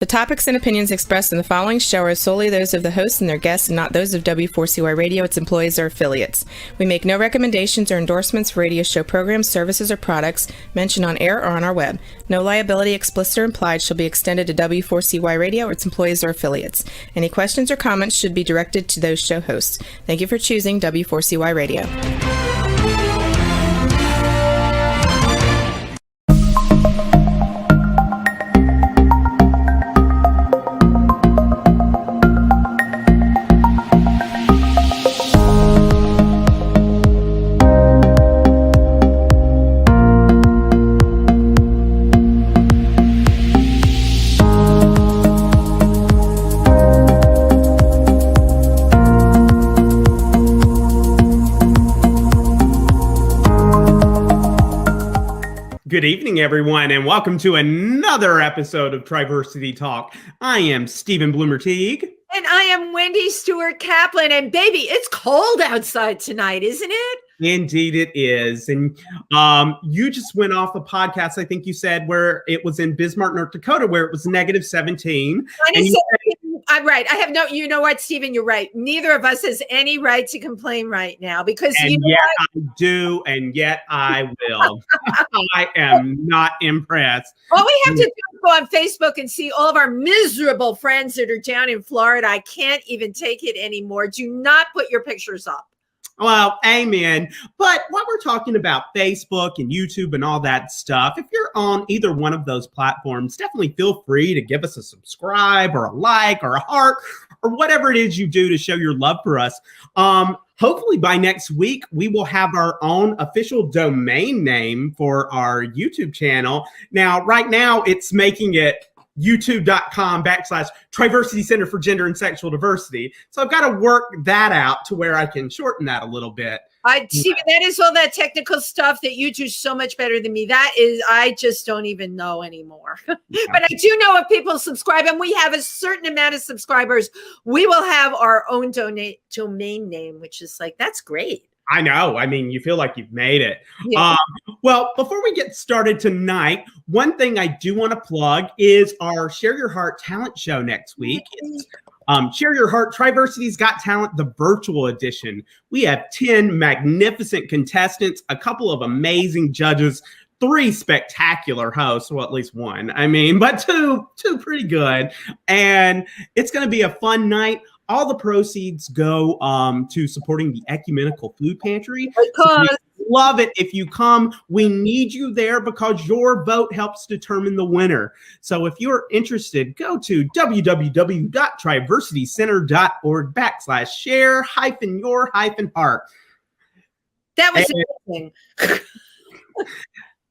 The topics and opinions expressed in the following show are solely those of the hosts and their guests and not those of W4CY Radio, its employees, or affiliates. We make no recommendations or endorsements for radio show programs, services, or products mentioned on air or on our web. No liability, explicit or implied, shall be extended to W4CY Radio or its employees or affiliates. Any questions or comments should be directed to those show hosts. Thank you for choosing W4CY Radio. Good evening, everyone, and welcome to another episode of Triversity Talk. I am Stephen Bloomer-Teague. And I am Wendy Stewart Kaplan. And baby, it's cold outside tonight, isn't it? Indeed it is. And you just went off a podcast, I think you said, where it was in Bismarck, North Dakota, where it was negative 17. I'm right. I have you know what, Stephen, you're right. Neither of us has any right to complain right now because I do, and yet I will. I am not impressed. All we have to do is go on Facebook and see all of our miserable friends that are down in Florida. I can't even take it anymore. Do not put your pictures up. Well, amen. But while we're talking about Facebook and YouTube and all that stuff, if you're on either one of those platforms, definitely feel free to give us a subscribe or a like or a heart or whatever it is you do to show your love for us. Hopefully by next week, we will have our own official domain name for our YouTube channel. Now, right now, it's making it youtube.com/Triversity Center for Gender and Sexual Diversity. So I've got to work that out to where I can shorten that a little bit. Stephen, that is all that technical stuff that you do so much better than me. That is, I just don't even know anymore. But I do know if people subscribe and we have a certain amount of subscribers, we will have our own domain name, which is like, that's great. I know. I mean, you feel like you've made it. Yeah. Well, before we get started tonight, one thing I do want to plug is our Share Your Heart talent show next week. It's Share Your Heart, Triversity's Got Talent, the virtual edition. We have 10 magnificent contestants, a couple of amazing judges, 3 spectacular hosts, well, at least one, but two pretty good. And it's going to be a fun night. All the proceeds go to supporting the Ecumenical Food Pantry. So love it if you come. We need you there because your vote helps determine the winner. So if you're interested, go to www.triversitycenter.org/share-your-heart. That was amazing.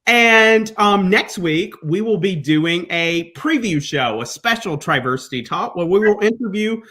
And next week, we will be doing a preview show, a special Triversity Talk, where we will interview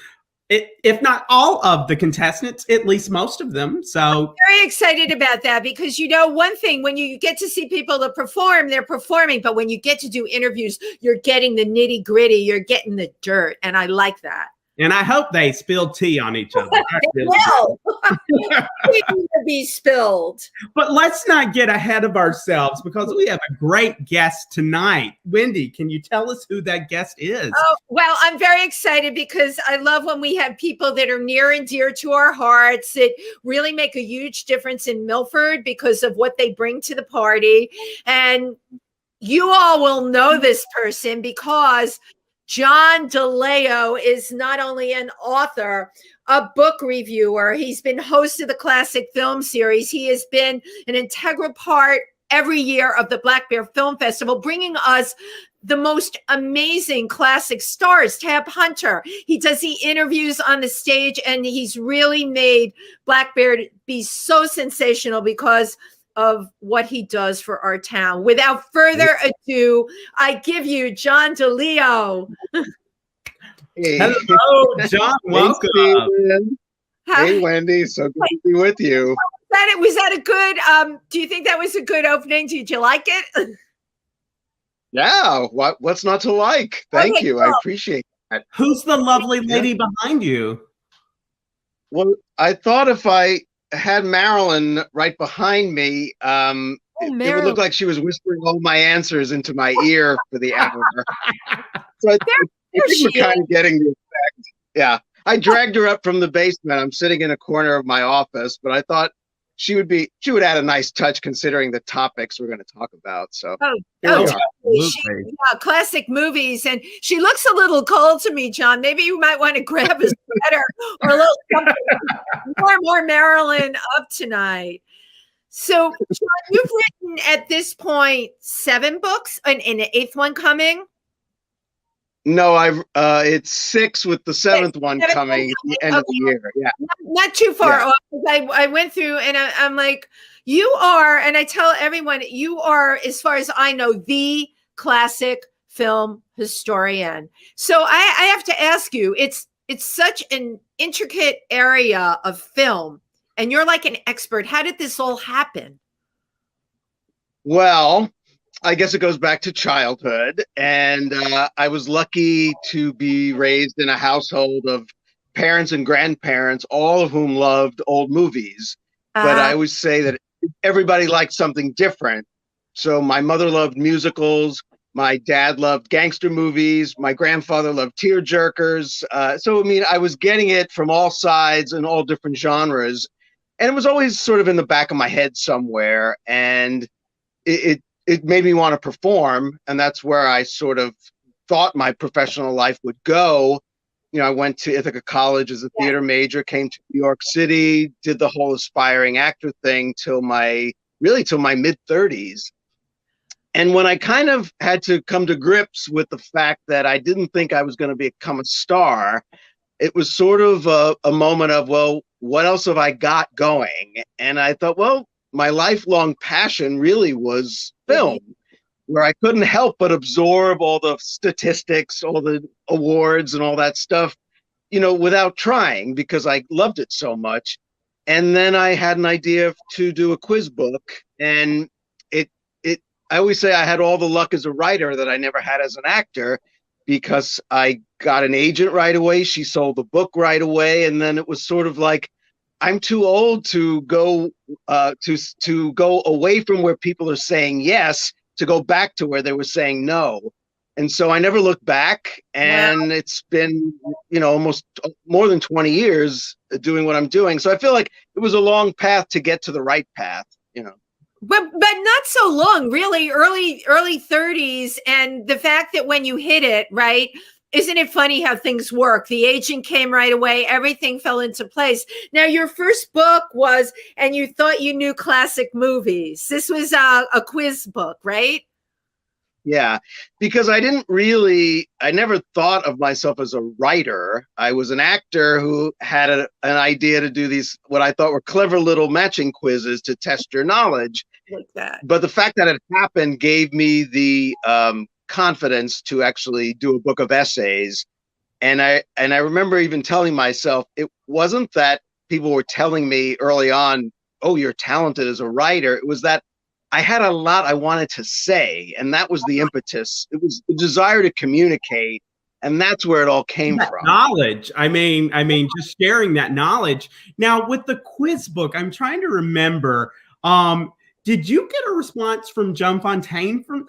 if not all of the contestants, at least most of them. So I'm very excited about that because, one thing, when you get to see people that perform, they're performing. But when you get to do interviews, you're getting the nitty gritty. You're getting the dirt. And I like that. And I hope they spill tea on each other. They will. They need to be spilled. But let's not get ahead of ourselves because we have a great guest tonight. Wendy, can you tell us who that guest is? Oh, well, I'm very excited because I love when we have people that are near and dear to our hearts that really make a huge difference in Milford because of what they bring to the party. And you all will know this person because John DiLeo is not only an author, a book reviewer. He's been host of the Classic Film Series. He has been an integral part every year of the Black Bear Film Festival, bringing us the most amazing classic stars. Tab Hunter, he does the interviews on the stage, and he's really made Black Bear be so sensational because of what he does for our town. Without further ado, I give you John DiLeo. Hey. Hello, John. Welcome. Hey, Wendy. So good to be with you. Was that a good, do you think that was a good opening? Did you like it? Yeah. What's not to like? Thank you. Cool. I appreciate that. Who's the lovely lady behind you? Well, I thought if I had Marilyn right behind me, it would look like she was whispering all my answers into my ear for the hour. So I think we're kind of getting the effect. Yeah. I dragged her up from the basement. I'm sitting in a corner of my office, but I thought she would add a nice touch considering the topics we're going to talk about. So, classic movies. And she looks a little cold to me, John. Maybe you might want to grab a sweater or a little something. more Marilyn up tonight. So, John, you've written at this point 7 books and an 8th one coming. No, it's 6 with the 7th one coming at the end of the year. Yeah, not too far off. I went through and I'm like, you are, and I tell everyone, you are, as far as I know, the classic film historian. So I have to ask you, it's such an intricate area of film, and you're like an expert. How did this all happen? Well, I guess it goes back to childhood, and I was lucky to be raised in a household of parents and grandparents, all of whom loved old movies. But I always say that everybody liked something different. So my mother loved musicals, my dad loved gangster movies, my grandfather loved tearjerkers. So, I mean, I was getting it from all sides and all different genres, and it was always sort of in the back of my head somewhere, and it made me want to perform, and that's where I sort of thought my professional life would go. You know, I went to Ithaca College as a theater major, came to New York City, did the whole aspiring actor thing till my mid-30s. And when I kind of had to come to grips with the fact that I didn't think I was going to become a star, it was sort of a moment of, well, what else have I got going? And I thought, well, my lifelong passion really was film, where I couldn't help but absorb all the statistics, all the awards and all that stuff, you know, without trying, because I loved it so much. And then I had an idea to do a quiz book, and I always say I had all the luck as a writer that I never had as an actor, because I got an agent right away. She sold the book right away. And then it was sort of like, I'm too old to go to go away from where people are saying yes, to go back to where they were saying no. And so I never looked back, and it's been, you know, almost more than 20 years doing what I'm doing. So I feel like it was a long path to get to the right path, you know. But not so long, really, early 30s. And the fact that when you hit it, right, isn't it funny how things work? The agent came right away. Everything fell into place. Now, your first book was, and you thought you knew classic movies. This was a quiz book, right? Yeah, because I never thought of myself as a writer. I was an actor who had an idea to do these, what I thought were clever little matching quizzes to test your knowledge. Like that. But the fact that it happened gave me the confidence to actually do a book of essays. And I remember even telling myself, it wasn't that people were telling me early on, oh, you're talented as a writer. It was that I had a lot I wanted to say, and that was the impetus. It was the desire to communicate, and that's where it all came from. Knowledge. I mean, just sharing that knowledge. Now, with the quiz book, I'm trying to remember. Did you get a response from Joan Fontaine from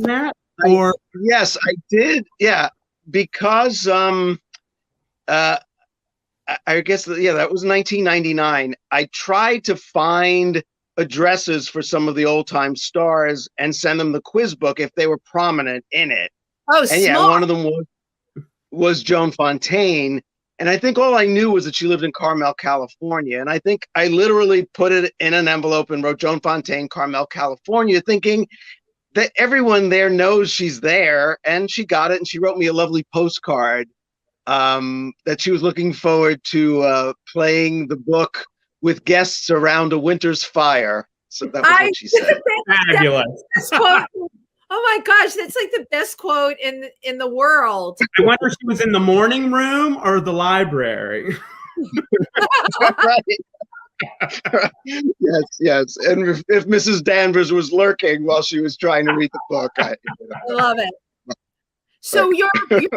that? Or yes, I did. Yeah, because I guess that was 1999. I tried to find addresses for some of the old time stars and send them the quiz book if they were prominent in it. Oh, and smart. Yeah, one of them was Joan Fontaine. And I think all I knew was that she lived in Carmel, California. And I think I literally put it in an envelope and wrote Joan Fontaine, Carmel, California, thinking that everyone there knows she's there. And she got it. And she wrote me a lovely postcard that she was looking forward to playing the book with guests around a winter's fire. So that was what she said. Fabulous. Oh my gosh, that's like the best quote in the world. I wonder if she was in the morning room or the library. Right. Yes. And if Mrs. Danvers was lurking while she was trying to read the book. I love it. So your second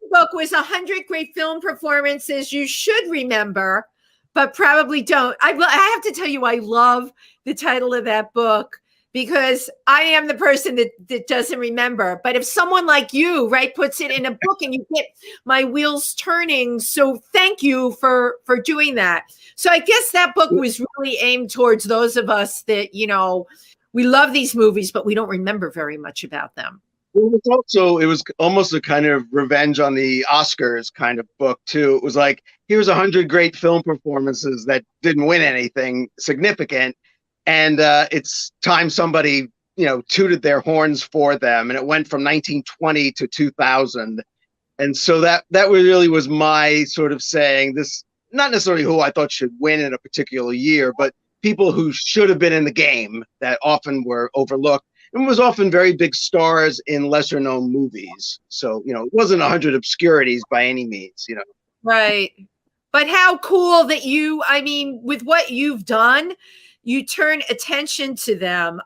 book was 100 Great Film Performances You Should Remember, but probably don't. I have to tell you, I love the title of that book, because I am the person that doesn't remember. But if someone like you, right, puts it in a book and you get my wheels turning. So thank you for doing that. So I guess that book was really aimed towards those of us that, you know, we love these movies, but we don't remember very much about them. It was almost a kind of revenge on the Oscars kind of book too. It was like, here's 100 great film performances that didn't win anything significant, and it's time somebody, you know, tooted their horns for them. And it went from 1920 to 2000, and so that really was my sort of saying this, not necessarily who I thought should win in a particular year, but people who should have been in the game that often were overlooked. And was often very big stars in lesser known movies. So, you know, it wasn't 100 obscurities by any means, you know. Right. But how cool that you, I mean, with what you've done, you turn attention to them.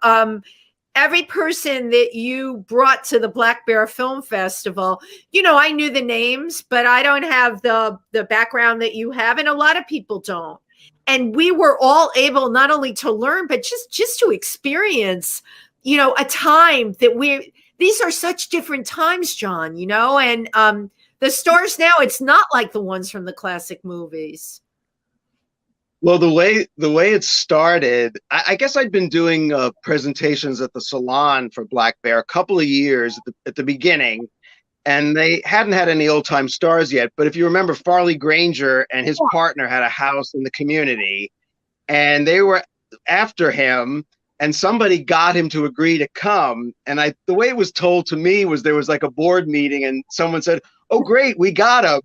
Every person that you brought to the Black Bear Film Festival, you know, I knew the names, but I don't have the background that you have. And a lot of people don't. And we were all able not only to learn, but just to experience, you know, a time that these are such different times, John, you know, and the stars now, it's not like the ones from the classic movies. Well, the way it started, I guess I'd been doing presentations at the Salon for Black Bear a couple of years at the beginning, and they hadn't had any old time stars yet. But if you remember, Farley Granger and his partner had a house in the community, and they were after him. And somebody got him to agree to come. And the way it was told to me was there was like a board meeting and someone said, "Oh, great, we got him.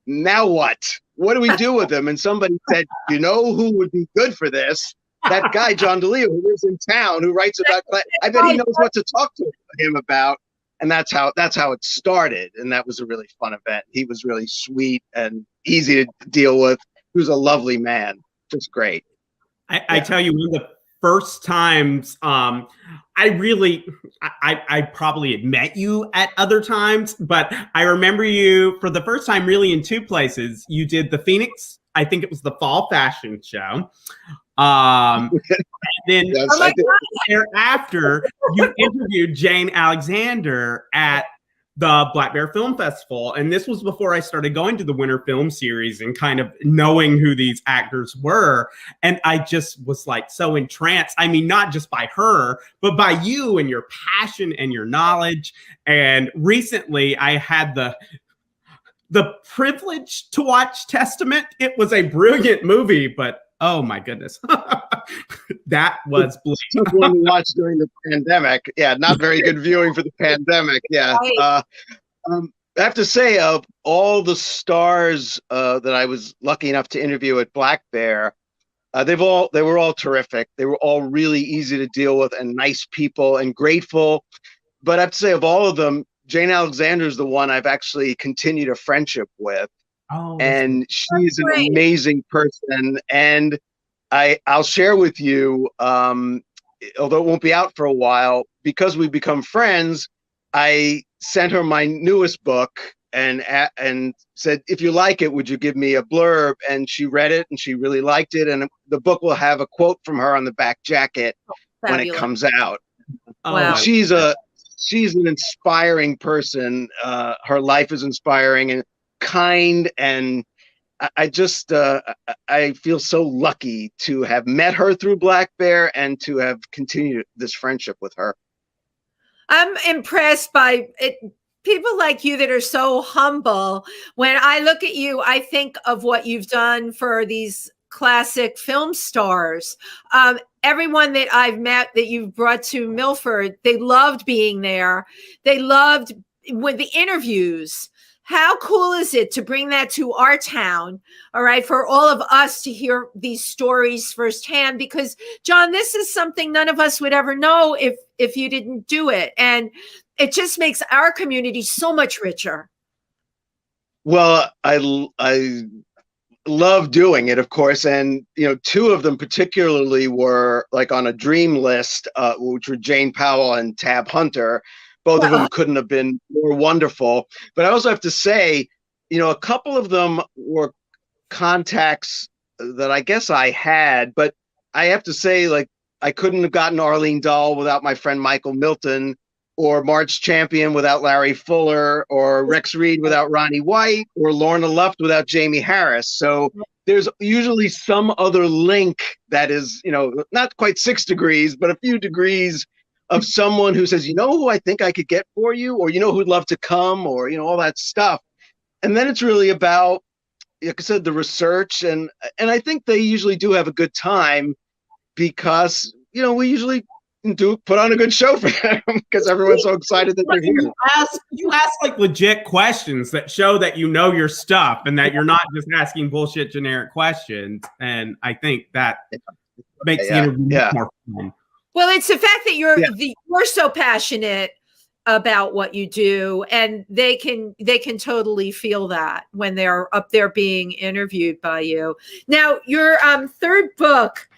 Now what? What do we do with him?" And somebody said, "You know who would be good for this? That guy, John DiLeo, who lives in town, who writes about, I bet he knows what to talk to him about." And that's how it started. And that was a really fun event. He was really sweet and easy to deal with. He was a lovely man. Just great. I tell you, one of the first times I probably had met you at other times, but I remember you for the first time really in two places. You did the Phoenix, I think it was the fall fashion show. And then Yes, thereafter, you interviewed Jane Alexander at the Black Bear Film Festival. And this was before I started going to the Winter Film Series and kind of knowing who these actors were. And I just was like so entranced. I mean, not just by her, but by you and your passion and your knowledge. And recently I had the privilege to watch Testament. It was a brilliant movie, but oh my goodness. That was bleak. Tough one to watch during the pandemic. Yeah, not very good viewing for the pandemic. Yeah. I have to say, of all the stars that I was lucky enough to interview at Black Bear, they were all terrific. They were all really easy to deal with and nice people and grateful. But I have to say, of all of them, Jane Alexander is the one I've actually continued a friendship with. Oh, and she's an amazing person. And I'll share with you, although it won't be out for a while, because we've become friends, I sent her my newest book and said, "If you like it, would you give me a blurb?" And she read it and she really liked it. And the book will have a quote from her on the back jacket when it comes out. Wow. She's an inspiring person. Her life is inspiring and kind, and I just I feel so lucky to have met her through Black Bear and to have continued this friendship with her. I'm impressed by it. People like you that are so humble. When I look at you, I think of what you've done for these classic film stars. Everyone that I've met that you've brought to Milford, they loved being there. They loved with the interviews. How cool is it to bring that to our town? All right, for all of us to hear these stories firsthand, because John, this is something none of us would ever know if you didn't do it. And it just makes our community so much richer. Well, I love doing it, of course. And, you know, two of them particularly were like on a dream list, which were Jane Powell and Tab Hunter. Both of them couldn't have been more wonderful. But I also have to say, you know, a couple of them were contacts that I guess I had, but I have to say, like, I couldn't have gotten Arlene Dahl without my friend Michael Milton, or Marge Champion without Larry Fuller, or Rex Reed without Ronnie White, or Lorna Luft without Jamie Harris. So there's usually some other link that is, not quite 6 degrees, but a few degrees of someone who says, who I think I could get for you, or who'd love to come, or all that stuff. And then it's really about, like I said, the research, and I think they usually do have a good time because we usually put on a good show for them because everyone's so excited that they're here. You ask like legit questions that show that you know your stuff and that you're not just asking bullshit generic questions. And I think that makes the interview more fun. Well, it's the fact that you're so passionate about what you do, and they can totally feel that when they're up there being interviewed by you. Now, your third book,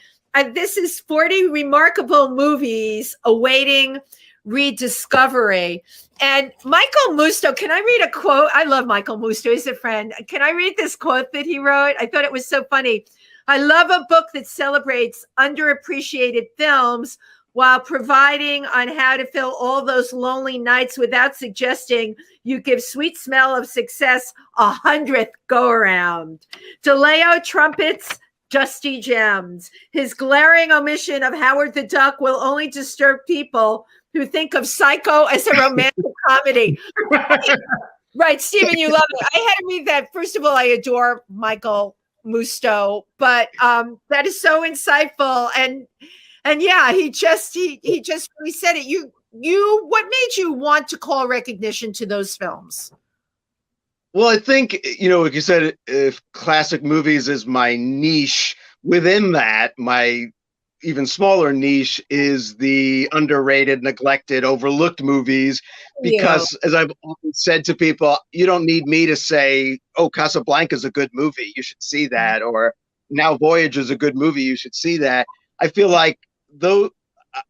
this is 40 Remarkable Movies Awaiting Rediscovery. And Michael Musto, can I read a quote? I love Michael Musto. He's a friend. Can I read this quote that he wrote? I thought it was so funny. I love a book that celebrates underappreciated films while providing on how to fill all those lonely nights without suggesting you give Sweet Smell of Success a 100th go-around. DiLeo trumpets Dusty Gems. His glaring omission of Howard the Duck will only disturb people who think of Psycho as a romantic comedy. Right, Stephen, you love it. I had to read that. First of all, I adore Michael Musto, but that is so insightful. And yeah, he just really said it. You what made you want to call recognition to those films? Well, I think, like you said, if classic movies is my niche, within that, my even smaller niche is the underrated, neglected, overlooked movies. Because as I've often said to people, you don't need me to say, oh, Casablanca is a good movie, you should see that. Or Now Voyage is a good movie, you should see that. I feel like though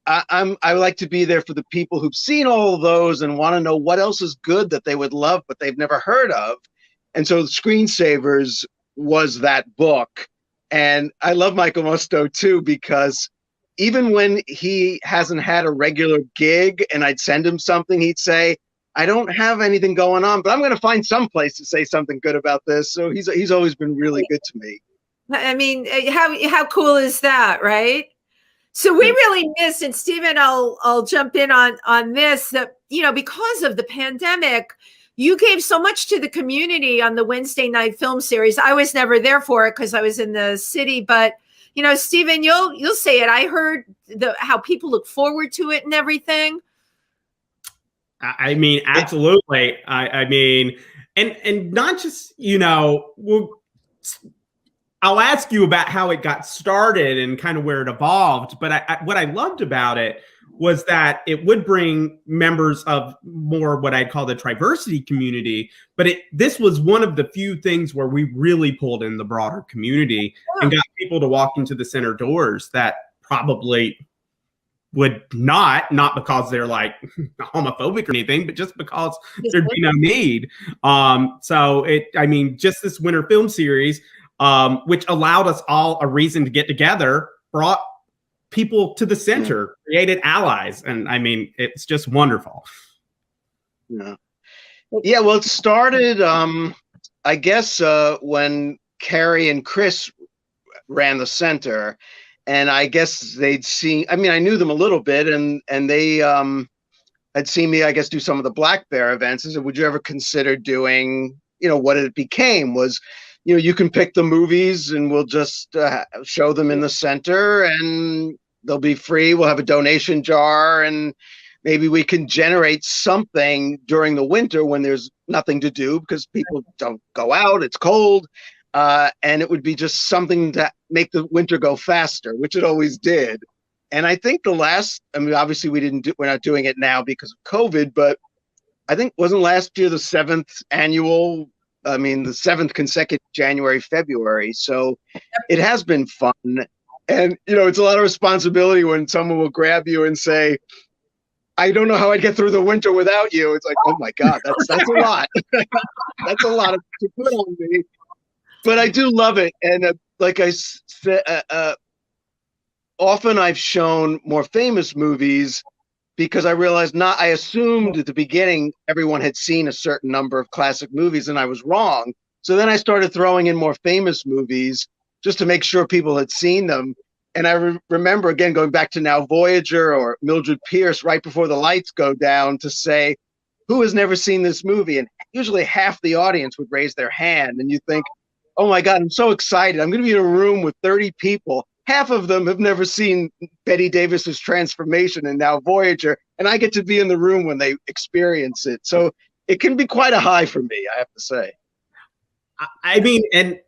I like to be there for the people who've seen all of those and want to know what else is good that they would love but they've never heard of. And so Screensavers was that book. And I love Michael Musto too, because even when he hasn't had a regular gig and I'd send him something, he'd say, I don't have anything going on, but I'm going to find some place to say something good about this. So he's always been really good to me. I mean, how cool is that, right? So we really missed, and Stephen, I'll jump in on this, that, because of the pandemic, you gave so much to the community on the Wednesday night film series. I was never there for it because I was in the city, but Stephen, you'll say it. I heard how people look forward to it and everything. I mean, absolutely. I mean, and not just, I'll ask you about how it got started and kind of where it evolved. But what I loved about it was that it would bring members of more what I'd call the Triversity community. But this was one of the few things where we really pulled in the broader community and got people to walk into the center doors that probably would not because they're like homophobic or anything, but just because there'd be no need. Just this winter film series, which allowed us all a reason to get together, brought people to the center, created allies. And I mean, it's just wonderful. Yeah. Well, it started, I guess, when Carrie and Chris ran the center, and I guess they'd seen, I knew them a little bit, and they had seen me, I guess, do some of the Black Bear events and said, would you ever consider doing, what it became was, you can pick the movies and we'll just show them in the center and they'll be free. We'll have a donation jar and maybe we can generate something during the winter when there's nothing to do because people don't go out. It's cold. And it would be just something to make the winter go faster, which it always did. And I think obviously we're not doing it now because of COVID, but I think wasn't last year the 7th consecutive January, February. So it has been fun. And, it's a lot of responsibility when someone will grab you and say, I don't know how I'd get through the winter without you. It's like, oh my God, that's a lot. That's a lot to put on me. But I do love it. And like I said, often I've shown more famous movies because I realized I assumed at the beginning everyone had seen a certain number of classic movies, and I was wrong. So then I started throwing in more famous movies just to make sure people had seen them. And I remember, again, going back to Now Voyager or Mildred Pierce right before the lights go down to say, who has never seen this movie? And usually half the audience would raise their hand. And you think, oh my God, I'm so excited. I'm going to be in a room with 30 people. Half of them have never seen Betty Davis's transformation in Now Voyager. And I get to be in the room when they experience it. So it can be quite a high for me, I have to say. I mean, and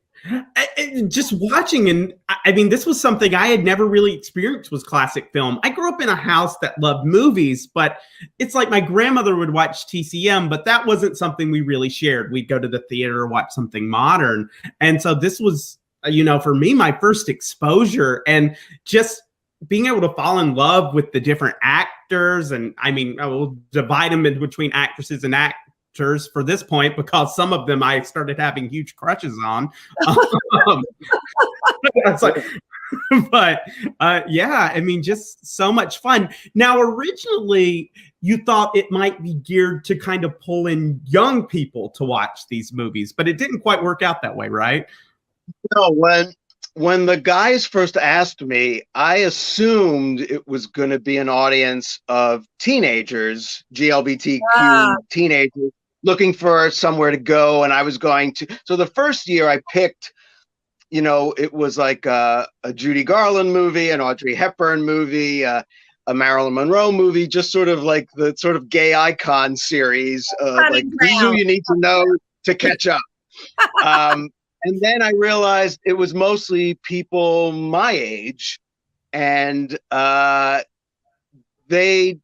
just watching, and I mean, this was something I had never really experienced was classic film. I grew up in a house that loved movies, but it's like my grandmother would watch TCM, but that wasn't something we really shared. We'd go to the theater or watch something modern. And so this was, for me, my first exposure, and just being able to fall in love with the different actors. And I mean, I will divide them in between actresses and actors for this point, because some of them I started having huge crushes on. Yeah, I mean, just so much fun. Now, originally, you thought it might be geared to kind of pull in young people to watch these movies, but it didn't quite work out that way, right? No, when the guys first asked me, I assumed it was going to be an audience of teenagers, GLBTQ teenagers, looking for somewhere to go. And I was going to, so the first year I picked, it was like a Judy Garland movie, an Audrey Hepburn movie, a Marilyn Monroe movie, just sort of like the sort of gay icon series, like this is who you need to know to catch up. And then I realized it was mostly people my age, and they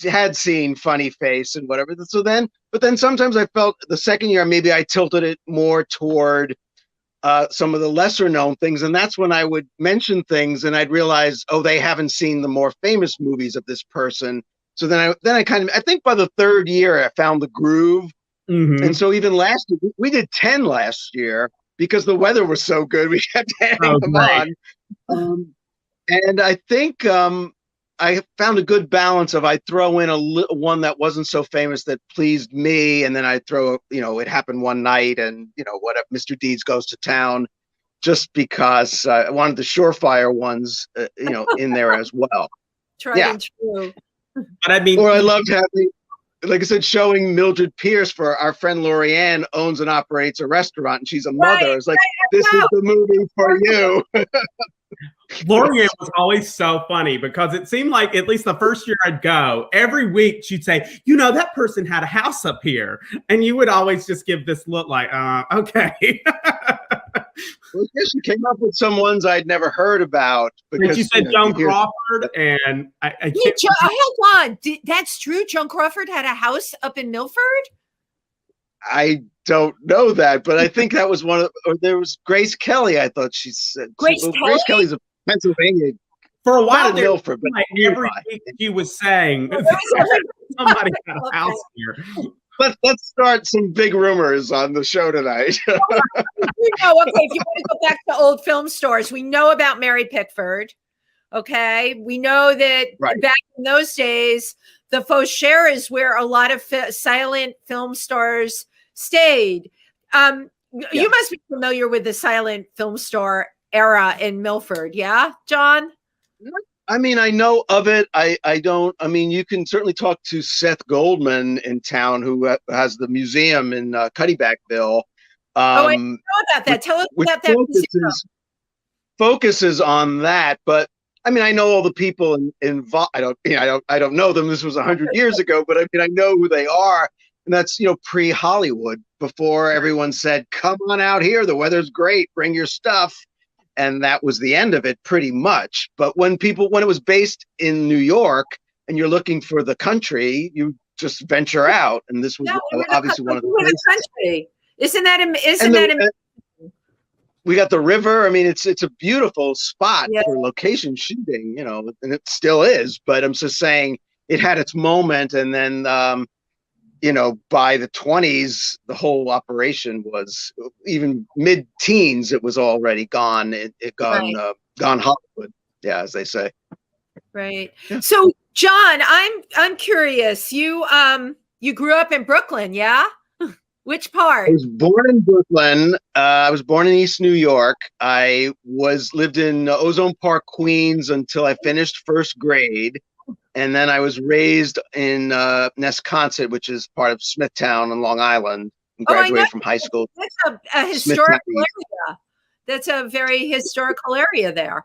had seen Funny Face and whatever. But then sometimes I felt the second year maybe I tilted it more toward some of the lesser known things, and that's when I would mention things and I'd realize, oh, they haven't seen the more famous movies of this person. So then I think by the third year I found the groove. Mm-hmm. And so even last year, we did 10 last year because the weather was so good. We kept adding them on. And I think I found a good balance of I throw in one that wasn't so famous that pleased me. And then I throw, it happened one night and, whatever, Mr. Deeds Goes to Town, just because I wanted the surefire ones, in there as well. Tried and true. But I mean, or I loved having, like I said, showing Mildred Pierce for our friend Lorianne owns and operates a restaurant and she's a mother. It's like, this is the movie for you. Lorianne was always so funny because it seemed like at least the first year I'd go, every week she'd say, that person had a house up here. And you would always just give this look like, okay. Well, I guess you came up with some ones I'd never heard about. Because you said Joan Crawford, and I can't. Hold on. That's true? Joan Crawford had a house up in Milford? I don't know that, but I think that was or there was Grace Kelly, I thought she said. Grace Kelly? Grace Kelly's a Pennsylvania. For a while, Milford, but every week she was saying somebody had a house here. Let's start some big rumors on the show tonight. Okay, if you want to go back to old film stores, we know about Mary Pickford. Okay, we know that back in those days, the Fauchère is where a lot of silent film stars stayed. You must be familiar with the silent film star era in Milford, yeah, John? I mean, I know of it. I don't. I mean, you can certainly talk to Seth Goldman in town, who has the museum in Cuddybackville. I didn't know about that. Tell us about that museum. Focuses on that, but I mean, I know all the people involved. I don't know them. This was 100 years ago, but I mean, I know who they are, and that's pre-Hollywood, before everyone said, "Come on out here. The weather's great. Bring your stuff." And that was the end of it pretty much. But when it was based in New York and you're looking for the country, you just venture out. And this was obviously one of the places. Country. Isn't that we got the river. I mean, it's a beautiful spot for location shooting, and it still is. But I'm just saying it had its moment. And then, by the 20s, the whole operation was even mid-teens. It was already gone. It gone Hollywood. yeah, as they say. Right. Yeah. So, John, I'm curious. You grew up in Brooklyn, yeah? Which I part? was born in Brooklyn. I was born in East New York. I lived in Ozone Park, Queens until I finished first grade. And then I was raised in Nesconset, which is part of Smithtown on Long Island, and Oh, I know. graduated from high school. That's a Smithtown. historical area. That's a very historical area there.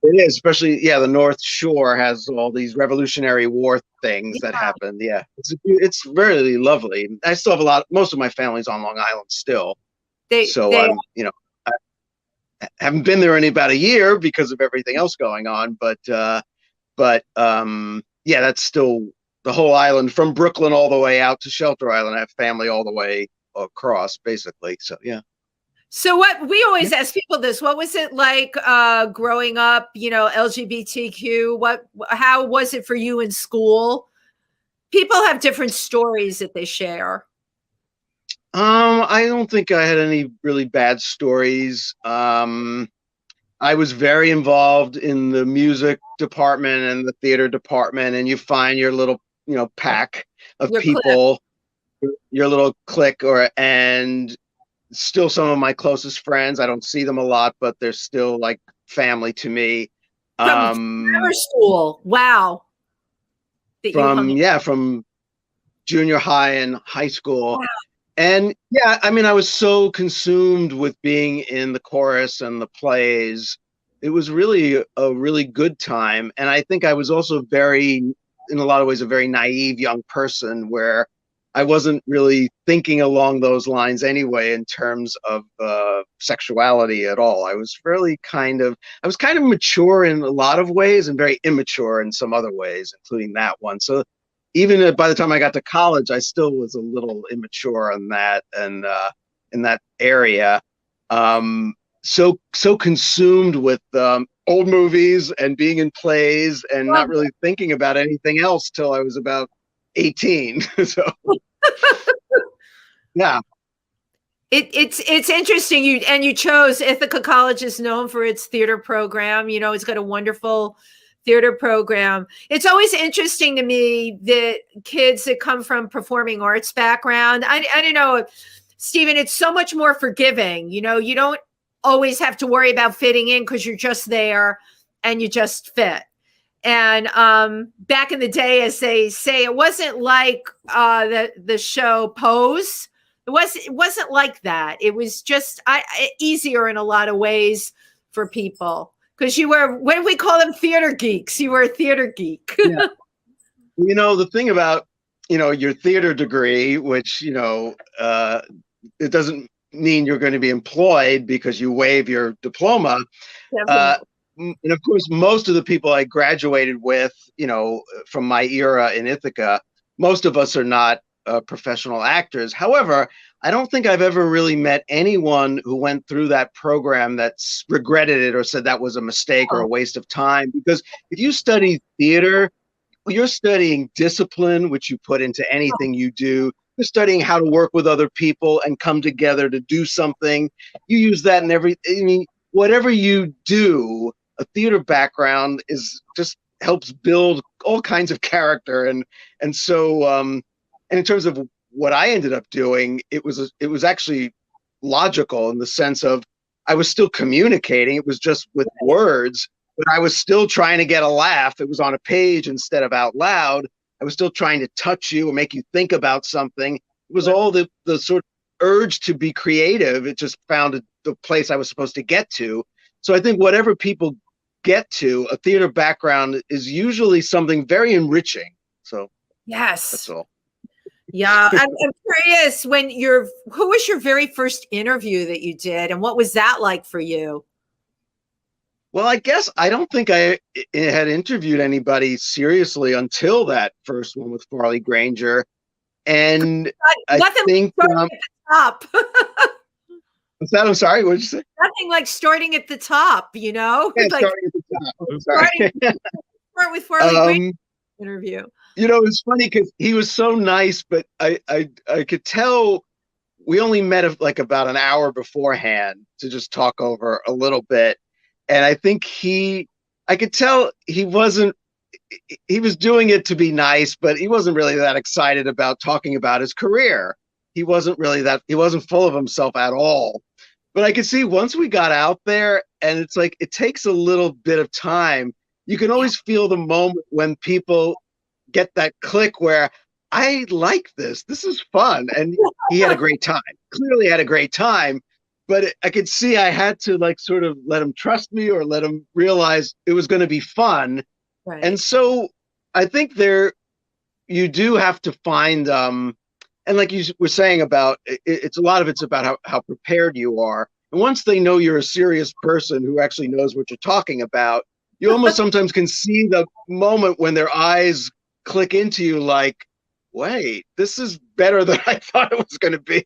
It is, especially, yeah, the North Shore has all these Revolutionary War things that happened. Yeah, it's really lovely. I still have most of my family's on Long Island still. I'm, I haven't been there in about a year because of everything else going on, but yeah, that's still the whole island from Brooklyn all the way out to Shelter Island. I have family all the way across, basically. So yeah. So what we always ask people this, what was it like growing up, LGBTQ? How was it for you in school? People have different stories that they share. I don't think I had any really bad stories. I was very involved in the music department and the theater department, and you find your little, pack of people, your little clique, and still some of my closest friends. I don't see them a lot, but they're still like family to me. From grammar school. Wow. From junior high and high school. Wow. And yeah, I mean, I was so consumed with being in the chorus and the plays. It was really a really good time. And I think I was also in a lot of ways, a very naive young person where I wasn't really thinking along those lines anyway in terms of sexuality at all. I was kind of mature in a lot of ways and very immature in some other ways, including that one. So even by the time I got to college, I still was a little immature on that and in that area. So consumed with old movies and being in plays and not really thinking about anything else till I was about 18. So yeah. It's interesting. You chose Ithaca College is known for its theater program. It's got a wonderful theater program. It's always interesting to me that kids that come from performing arts background, I don't know, Stephen, it's so much more forgiving. You don't always have to worry about fitting in because you're just there and you just fit. And back in the day, as they say, it wasn't like the show Pose. It wasn't like that. It was just easier in a lot of ways for people because you were, what do we call them? Theater geeks. You were a theater geek. Yeah. The thing about your theater degree, which it doesn't mean you're going to be employed because you waive your diploma. And of course, most of the people I graduated with, from my era in Ithaca, most of us are not professional actors. However, I don't think I've ever really met anyone who went through that program that's regretted it or said that was a mistake or a waste of time. Because if you study theater, you're studying discipline, which you put into anything you do. You're studying how to work with other people and come together to do something. You use that in whatever you do. A theater background helps build all kinds of character, and in terms of what I ended up doing, it was actually logical in the sense of I was still communicating. It was just with words, but I was still trying to get a laugh. It was on a page instead of out loud. I was still trying to touch you or make you think about something. It was all the sort of urge to be creative. It just found the place I was supposed to get to. So I think whatever people get to, a theater background is usually something very enriching. So yes, that's all. Yeah, I'm curious. Who was your very first interview that you did, and what was that like for you? Well, I guess I don't think I had interviewed anybody seriously until that first one with Farley Granger, and I think. At the top. What's that? I'm sorry. What did you say? Nothing like starting at the top, Yeah, like starting at the top. I'm sorry. Start with Farley Granger interview. It's funny because he was so nice, but I could tell we only met about an hour beforehand to just talk over a little bit. And I think he I could tell he wasn't. He was doing it to be nice, but he wasn't really that excited about talking about his career. He wasn't full of himself at all. But I could see once we got out there, and it's like it takes a little bit of time. You can always feel the moment when people get that click where I like this. This is fun. And he had a great time. Clearly had a great time. But I could see I had to like sort of let him trust me or let him realize it was going to be fun. Right. And so I think you do have to find, and like you were saying about, it's a lot of it's about how prepared you are. And once they know you're a serious person who actually knows what you're talking about, you almost sometimes can see the moment when their eyes click into you like, wait, this is better than I thought it was going to be.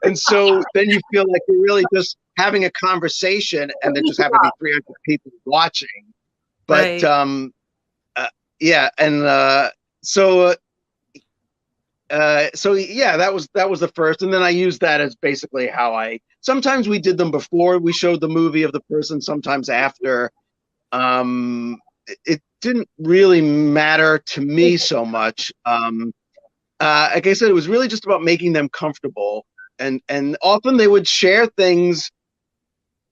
And so then you feel like you're really just having a conversation and there just happen to be 300 people watching. But Right. yeah, and so yeah, that was the first, and then I used that as basically how sometimes we did them before we showed the movie of the person, sometimes after. It didn't really matter to me so much. Like I said, it was really just about making them comfortable, and often they would share things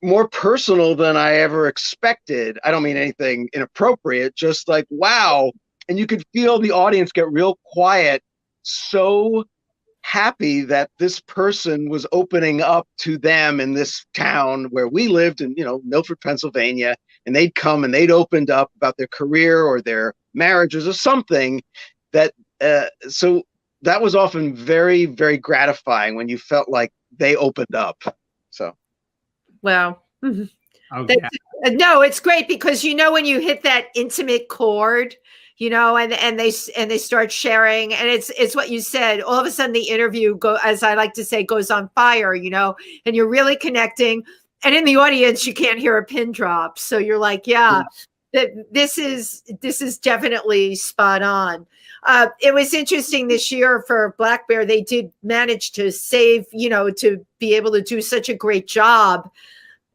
more personal than I ever expected. I don't mean anything inappropriate, just like, wow. And you could feel the audience get real quiet, so happy that this person was opening up to them in this town where we lived in, Milford, Pennsylvania, and they'd come and they'd opened up about their career or their marriages or something that, so that was often very, very gratifying when you felt like they opened up. So. Wow. Oh, No, it's great because when you hit that intimate chord, and they start sharing, and it's what you said. All of a sudden, the interview as I like to say, goes on fire. And you're really connecting. And in the audience, you can't hear a pin drop. So you're like, yeah. This is definitely spot on. It was interesting this year for Black Bear. They did manage to save, to be able to do such a great job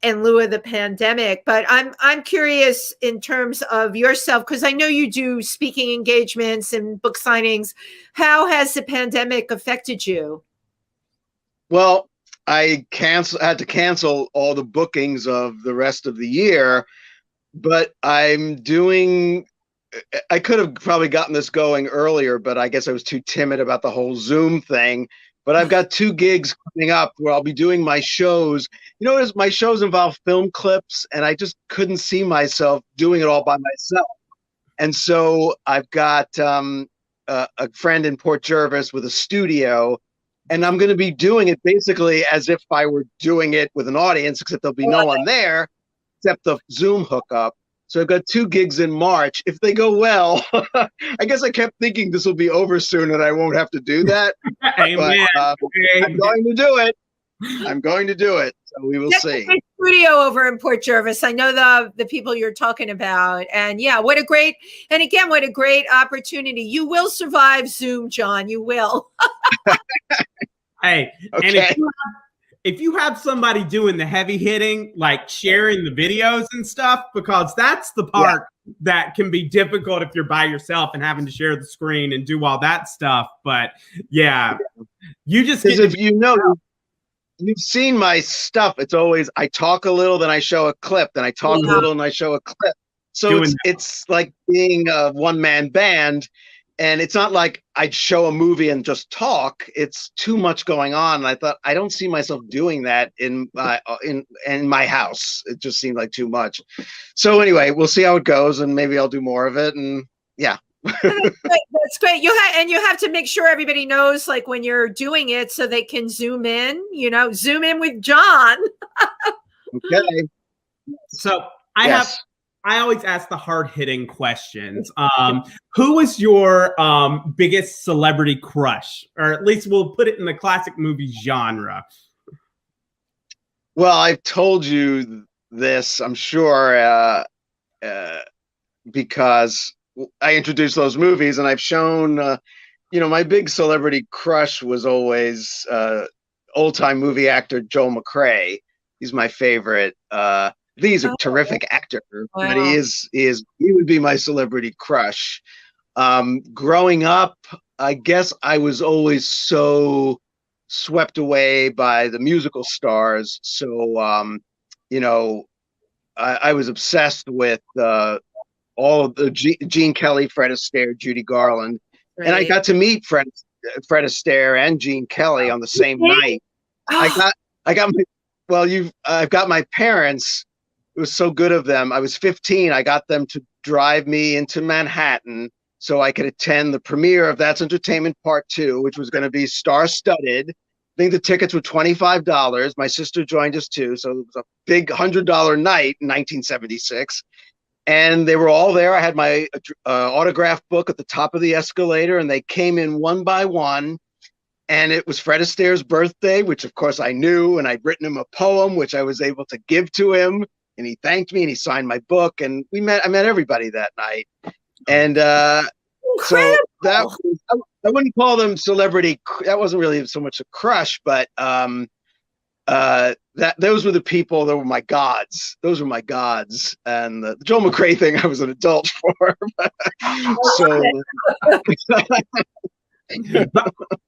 in lieu of the pandemic. But I'm curious in terms of yourself, because I know you do speaking engagements and book signings. How has the pandemic affected you? Well, I had to cancel all the bookings of the rest of the year, but I could have probably gotten this going earlier, but I guess I was too timid about the whole Zoom thing. But I've got 2 gigs coming up where I'll be doing my shows. My shows involve film clips, and I just couldn't see myself doing it all by myself. And so I've got a friend in Port Jervis with a studio, and I'm going to be doing it basically as if I were doing it with an audience, except there'll be no one there except the Zoom hookup. So I've got 2 gigs in March. If they go well, I guess I kept thinking this will be over soon and I won't have to do that. Amen. But, I'm going to do it. I'm going to do it. So we will see. Studio over in Port Jervis. I know the people you're talking about. And yeah, what a great opportunity. You will survive Zoom, John. You will. Hey, okay. And if you have somebody doing the heavy hitting, like sharing the videos and stuff, because that's the part that can be difficult if you're by yourself and having to share the screen and do all that stuff. But yeah, you just get if you've seen my stuff, it's always I talk a little, then I show a clip, then I talk a little and I show a clip. So it's like being a one-man band. And it's not like I'd show a movie and just talk. It's too much going on. And I thought, I don't see myself doing that in my house. It just seemed like too much. So anyway, we'll see how it goes, and maybe I'll do more of it. And yeah. That's great. You have to make sure everybody knows, like, when you're doing it, so they can zoom in. Zoom in with John. Okay. So I always ask the hard-hitting questions. Who was your biggest celebrity crush? Or at least we'll put it in the classic movie genre. Well, I've told you this, I'm sure, because I introduced those movies, and I've shown, my big celebrity crush was always old-time movie actor Joel McCrea. He's my favorite. He's a Oh, terrific actor, but wow. he would be my celebrity crush. Growing up, I guess I was always so swept away by the musical stars. So, you know, I was obsessed with all of the Gene Kelly, Fred Astaire, Judy Garland, and I Right. got to meet Fred Astaire and Gene Kelly on the same night. I Oh, got I got my I've got my parents. It was so good of them. I was 15. I got them to drive me into Manhattan so I could attend the premiere of That's Entertainment Part 2, which was going to be star-studded. I think the tickets were $25. My sister joined us too, so it was a big $100 night in 1976. And they were all there. I had my autograph book at the top of the escalator, and they came in one by one. And it was Fred Astaire's birthday, which of course I knew, and I'd written him a poem, which I was able to give to him. And he thanked me, and he signed my book, and I met everybody that night. And so that incredible. was, I wouldn't call them celebrity. That wasn't really so much a crush, but that those were the people that were my gods. Those were my gods. And the Joel McRae thing, I was an adult for. So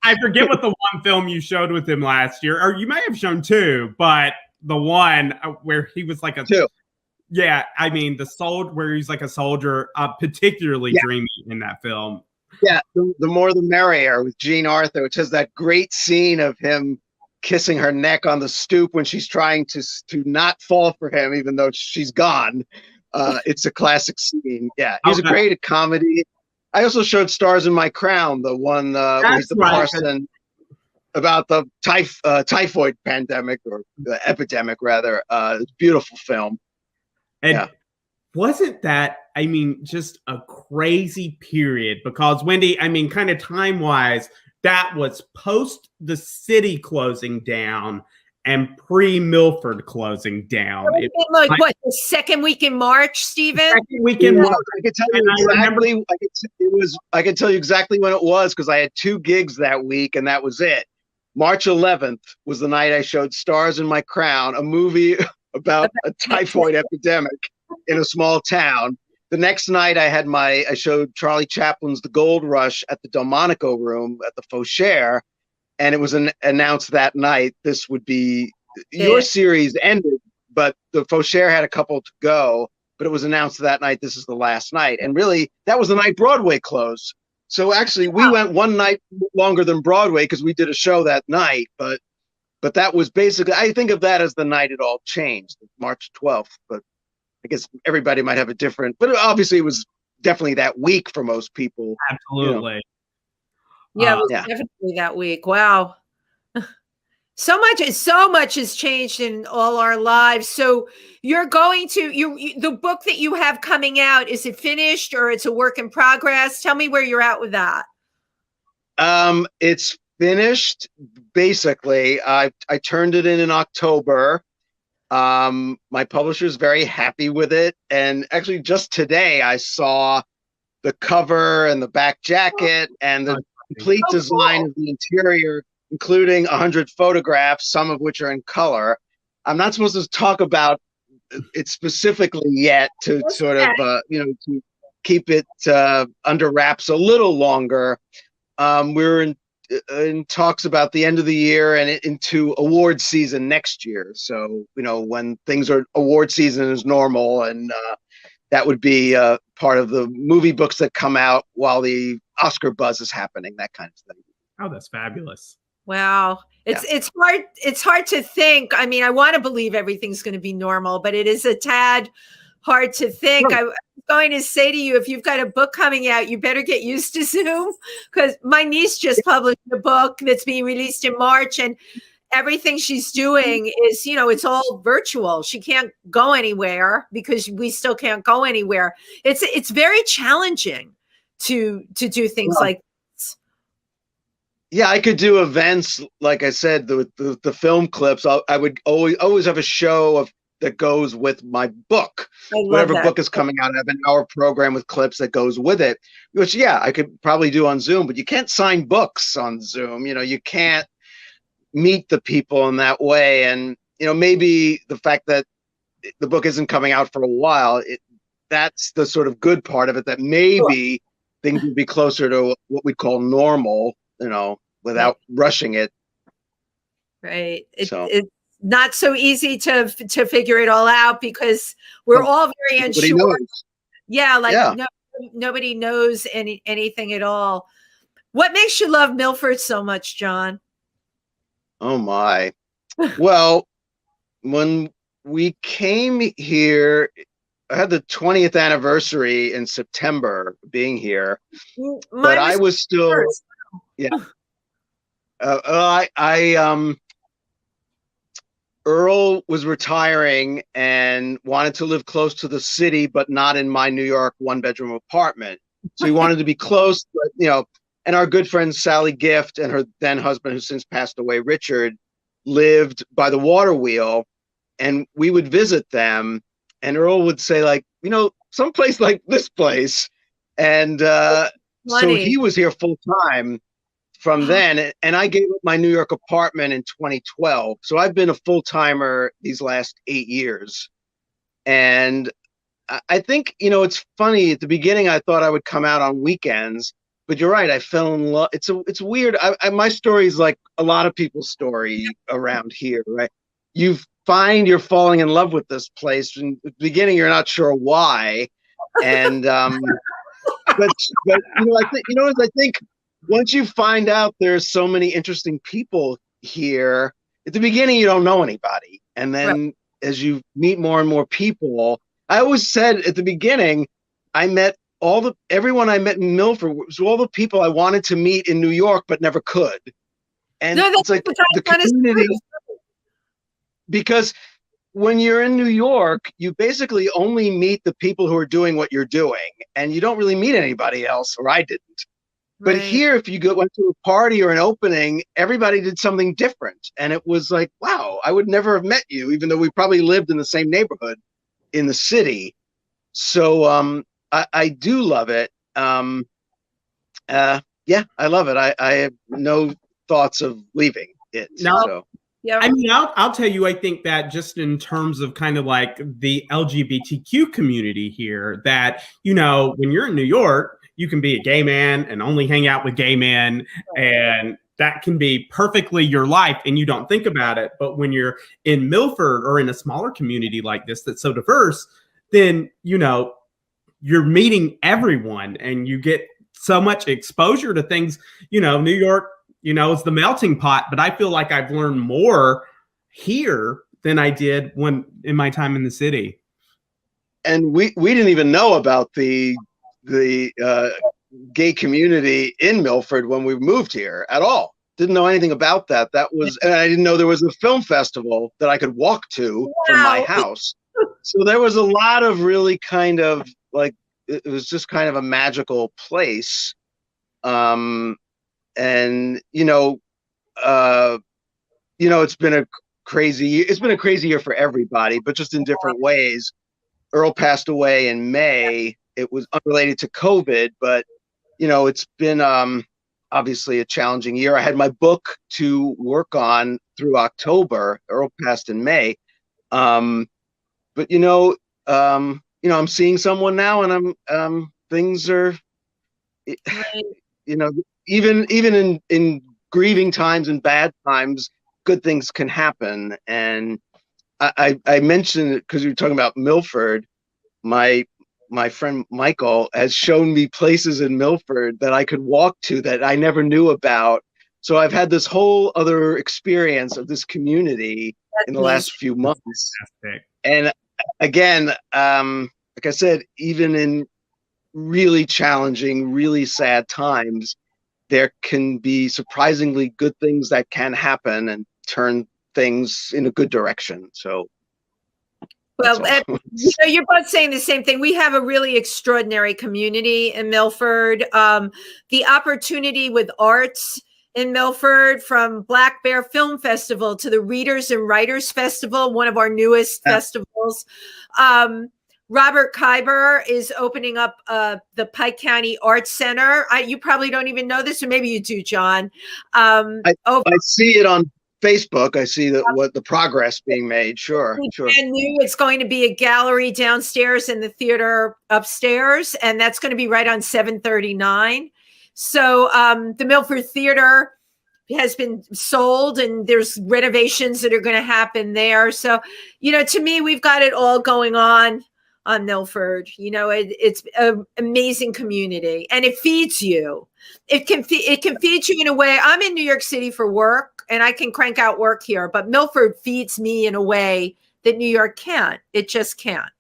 I forget what the one film you showed with him last year, or you may have shown two, but the one where he was like a two. Yeah, I mean where he's like a soldier, particularly dreamy in that film. Yeah, the more the merrier with Jean Arthur, which has that great scene of him kissing her neck on the stoop when she's trying to not fall for him, even though she's gone. It's a classic scene. Yeah, he's a great at comedy. I also showed Stars in My Crown, the one where he's the parson about the typhoid pandemic, or the epidemic, rather. Beautiful film. And wasn't that, I mean, just a crazy period? Because Wendy, I mean, kind of time-wise, that was post the city closing down and pre-Milford closing down. Like what, the second week in March, Stephen? Second week in March. I can tell you exactly. I can tell you exactly when it was, because I had 2 gigs that week, and that was it. March 11th was the night I showed Stars in My Crown, a movie about a typhoid epidemic in a small town. The next night I showed Charlie Chaplin's The Gold Rush at the Delmonico Room at the Fauchère, and it was announced that night this would be your series ended, but the Fauchère had a couple to go, but it was announced that night this is the last night. And really, that was the night Broadway closed. So actually, we went one night longer than Broadway because we did a show that night, but that was basically, I think of that as the night it all changed, March 12th. But I guess everybody might have a different, but obviously it was definitely that week for most people. Absolutely. Yeah, it was definitely that week. Wow. So much has changed in all our lives. So you're going to the book that you have coming out, is it finished or it's a work in progress? Tell me where you're at with that. It's finished. Basically, I turned it in October. My publisher is very happy with it. And actually just today I saw the cover and the back jacket and the complete design of the interior, including 100 photographs, some of which are in color. I'm not supposed to talk about it specifically yet, to sort of, to keep it under wraps a little longer. We're in talks about the end of the year and into award season next year. So, when things are award season is normal, and that would be part of the movie books that come out while the Oscar buzz is happening, that kind of thing. Oh, that's fabulous. Wow. It's hard to think. I mean, I want to believe everything's going to be normal, but it is a tad hard to think. I'm going to say to you, if you've got a book coming out, you better get used to Zoom, because my niece just published a book that's being released in March, and everything she's doing is, it's all virtual. She can't go anywhere because we still can't go anywhere. It's very challenging to do things like this. Yeah, I could do events, like I said, the film clips. I would always have a show that goes with my book. Whatever book is coming out, I have an hour program with clips that goes with it, which, I could probably do on Zoom, but you can't sign books on Zoom. You can't meet the people in that way. And, maybe the fact that the book isn't coming out for a while, that's the sort of good part of it, that maybe things would be closer to what we call normal, without rushing it. Right. It's not so easy to figure it all out because we're all very unsure. Knows. Yeah, nobody knows anything at all. What makes you love Milford so much, John? Oh my. Well, when we came here, I had the 20th anniversary in September being here, but I was still first. Yeah. Earl was retiring and wanted to live close to the city, but not in my New York 1-bedroom apartment. So he wanted to be close, but, and our good friend Sally Gift and her then husband, who since passed away, Richard, lived by the water wheel, and we would visit them. And Earl would say, like, someplace like this place. And so he was here full time from then. And I gave up my New York apartment in 2012. So I've been a full timer these last 8 years. And I think, it's funny. At the beginning, I thought I would come out on weekends. But you're right. I fell in love. It's weird. My story is like a lot of people's story around here, right? You're falling in love with this place. In the beginning, you're not sure why, and but I think once you find out there's so many interesting people here, at the beginning you don't know anybody, and then as you meet more and more people, I always said at the beginning, I met everyone I met in Milford was all the people I wanted to meet in New York but never could, and it's like the community. Because when you're in New York, you basically only meet the people who are doing what you're doing, and you don't really meet anybody else, or I didn't. But here, if you went to a party or an opening, everybody did something different. And it was like, wow, I would never have met you, even though we probably lived in the same neighborhood in the city. So I do love it. Yeah, I love it. I have no thoughts of leaving it. No. So. Yeah. I mean, I'll tell you, I think that just in terms of kind of like the LGBTQ community here, that, when you're in New York, you can be a gay man and only hang out with gay men, and that can be perfectly your life and you don't think about it. But when you're in Milford or in a smaller community like this that's so diverse, then, you're meeting everyone and you get so much exposure to things. New York, it's the melting pot, but I feel like I've learned more here than I did in my time in the city. And we didn't even know about the gay community in Milford when we moved here at all. Didn't know anything about that. And I didn't know there was a film festival that I could walk to from my house. So there was a lot of really kind of like, it was just kind of a magical place. And it's been a crazy year for everybody, but just in different ways. Earl passed away in May. It was unrelated to COVID, but it's been obviously a challenging year. I had my book to work on through October. Earl passed in May. But I'm seeing someone now, and things are even in grieving times and bad times, good things can happen. And I mentioned it because you were talking about Milford. My friend Michael has shown me places in Milford that I could walk to that I never knew about. So I've had this whole other experience of this community in the last few months. Fantastic. And again, like I said, even in really challenging, really sad times, there can be surprisingly good things that can happen and turn things in a good direction. So, well, you're both saying the same thing. We have a really extraordinary community in Milford. The opportunity with arts in Milford, from Black Bear Film Festival to the Readers and Writers Festival, one of our newest festivals. Robert Khyber is opening up the Pike County Arts Center. You probably don't even know this, or maybe you do, John. I see it on Facebook, I see that what the progress being made. Sure. And it's going to be a gallery downstairs and the theater upstairs, and that's going to be right on 739. So the Milford Theater has been sold, and there's renovations that are going to happen there. So, to me, we've got it all going on Milford. It's an amazing community, and it feeds you. It can feed you in a way. I'm in New York City for work, and I can crank out work here, but Milford feeds me in a way that New York can't. It just can't.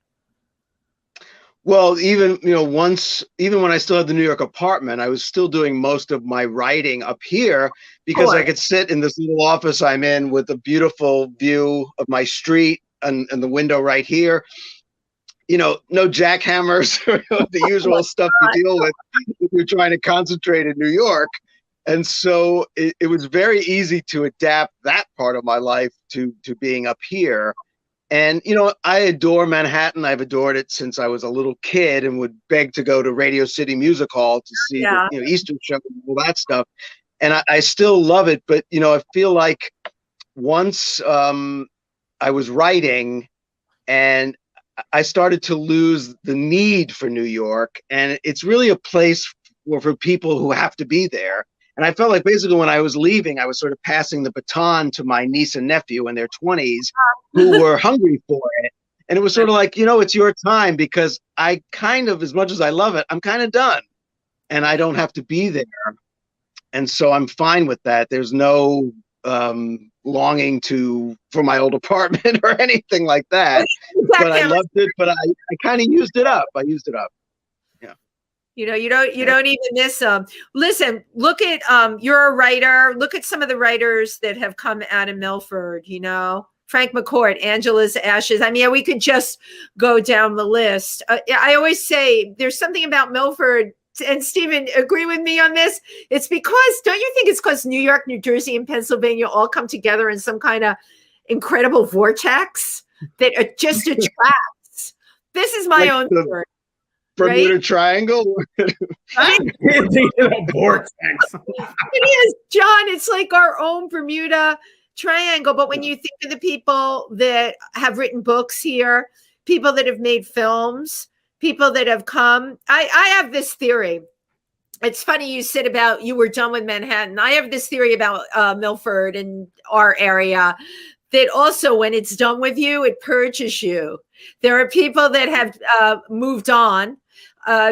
Well, even when I still had the New York apartment, I was still doing most of my writing up here because I could sit in this little office I'm in with a beautiful view of my street and the window right here. No jackhammers, the usual stuff you deal with if you're trying to concentrate in New York. And so it was very easy to adapt that part of my life to being up here. And, I adore Manhattan. I've adored it since I was a little kid and would beg to go to Radio City Music Hall to see the Easter show and all that stuff. And I still love it. But, I feel like once I was writing and I started to lose the need for New York. And it's really a place for people who have to be there. And I felt like basically when I was leaving, I was sort of passing the baton to my niece and nephew in their 20s who were hungry for it. And it was sort of like, it's your time, because I kind of, as much as I love it, I'm kind of done and I don't have to be there. And so I'm fine with that. There's no longing for my old apartment or anything like that. But I loved it, but I kind of used it up. You don't even miss them. Listen, look at you're a writer. Look at some of the writers that have come out of Milford. Frank McCourt, Angela's Ashes. I mean, we could just go down the list. I always say there's something about Milford. And Stephen, agree with me on this. It's because, don't you think it's because New York, New Jersey, and Pennsylvania all come together in some kind of incredible vortex that just attracts? This is my own theory. Bermuda Triangle? Vortex. It is, John. It's like our own Bermuda Triangle. But when you think of the people that have written books here, people that have made films, people that have come, I have this theory. It's funny you said about you were done with Manhattan. I have this theory about Milford and our area that also when it's done with you, it purges you. There are people that have moved on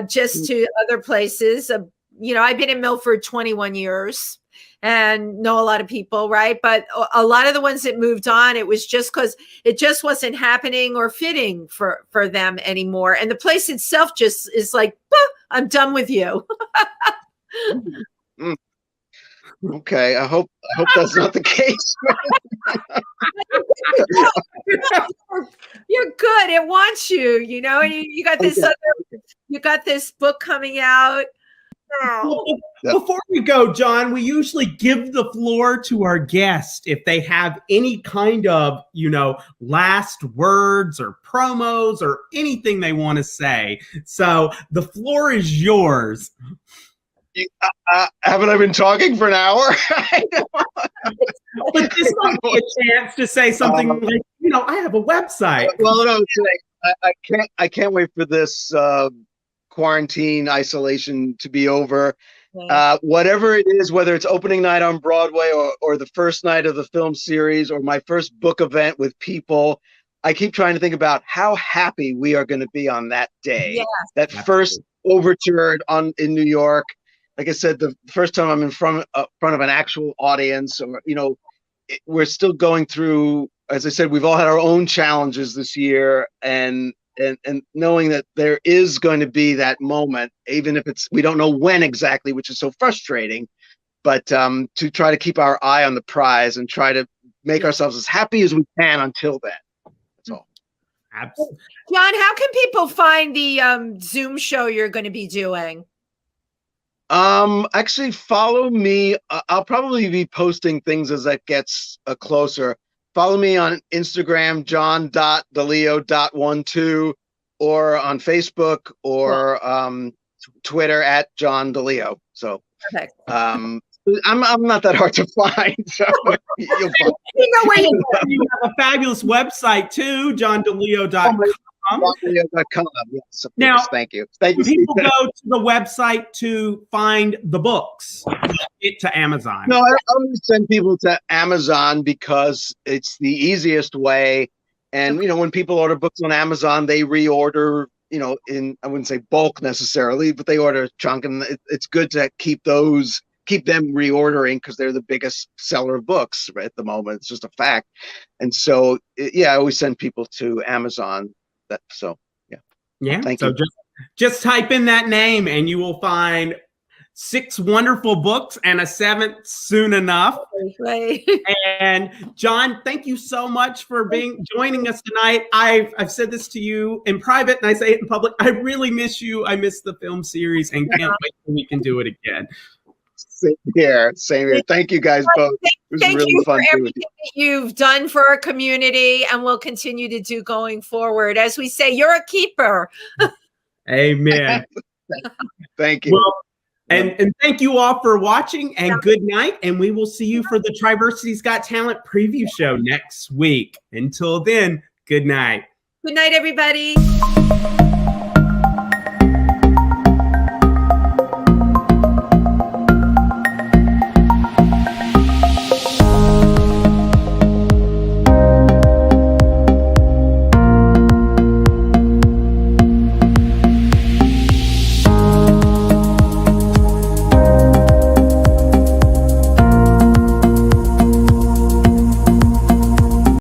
just to other places. I've been in Milford 21 years and know a lot of people, right? But a lot of the ones that moved on, it was just because it just wasn't happening or fitting for them anymore. And the place itself just is like, I'm done with you. Okay, I hope that's not the case. You're good. It wants you, and you got this you got this book coming out. Before we go, John, we usually give the floor to our guest if they have any kind of, last words or promos or anything they want to say. So the floor is yours. Haven't I been talking for an hour? But this might be a chance to say something like, I have a website. Well, no, I can't wait for this quarantine isolation to be over. Whatever it is, whether it's opening night on Broadway or the first night of the film series or my first book event with people, I keep trying to think about how happy we are going to be on that day. Yes. That first overture in New York. Like I said, the first time I'm in front of an actual audience, or we're still going through. As I said, we've all had our own challenges this year, and knowing that there is going to be that moment, even if we don't know when exactly, which is so frustrating. But to try to keep our eye on the prize and try to make ourselves as happy as we can until then. That's all. Absolutely. John, how can people find the Zoom show you're going to be doing? Actually follow me. I'll probably be posting things as that gets closer. Follow me on Instagram, john.dileo.12, or on Facebook or Twitter at John DiLeo. So, Perfect. I'm not that hard to find. So you'll find. You know where you are. You have a fabulous website too, johndileo.com. Johndileo.com. Yes, Now, yes, thank you. Thank you. People go to the website to find the books, get to Amazon. No, I always send people to Amazon because it's the easiest way. And when people order books on Amazon, they reorder, in, I wouldn't say bulk necessarily, but they order a chunk, and it's good to keep them reordering because they're the biggest seller of books at the moment. It's just a fact. And so, I always send people to Amazon. Yeah. Thank so you. Just type in that name and you will find 6 wonderful books and a 7th soon enough. Right. And John, thank you so much for joining us tonight. I've said this to you in private and I say it in public. I really miss you. I miss the film series and can't wait till we can do it again. Same here. Thank you guys both. It was Thank really you fun for doing everything that you've done for our community and will continue to do going forward. As we say, you're a keeper. Amen. Thank you. Well, and thank you all for watching, and good night. And we will see you for the Triversity's Got Talent preview show next week. Until then, good night. Good night, everybody.